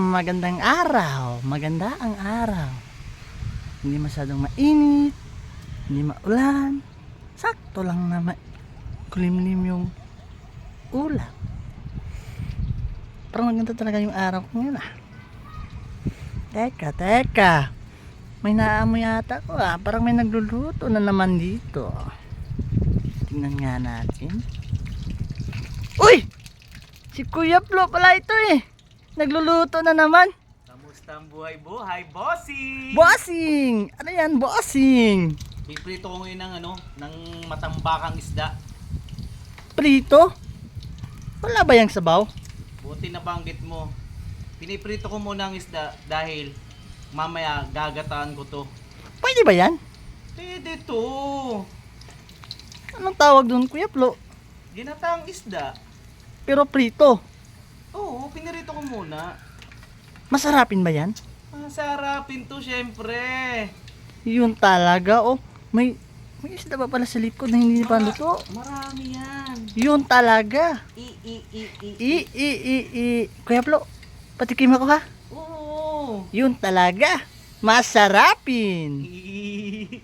magandang araw. Maganda ang araw. Hindi masyadong mainit, hindi maulan. Sakto lang na kulimlim yung ulap. Parang maganda talaga yung araw ko ngayon ah. Teka. May naamoy yata ko ah. Parang may nagluluto na naman dito. Tingnan nga natin. Uy! Si Kuya Flo pala ito eh. Nagluluto na naman. Kamusta ang buhay-buhay, bossing? Bossing! Ano yan, bossing? Piprito ko ngayon ng matambakang isda. Prito? Wala ba yung sabaw? Buti na banggit mo. Piniprito ko muna ang isda dahil mamaya gagataan ko to. Pwede ba yan? Pwede to. Anong tawag doon, Kuya Flo? Ginataang isda. Pero prito. Oo, pinirito ko muna. Masarapin ba yan? Masarapin to, syempre. Yun talaga, oh. May isda ba pala sa likod na hindi pa luto? Marami yan. Yun talaga. I. Kuya Flo, patikim ako ha? Oo. Yun talaga. Masarapin. I.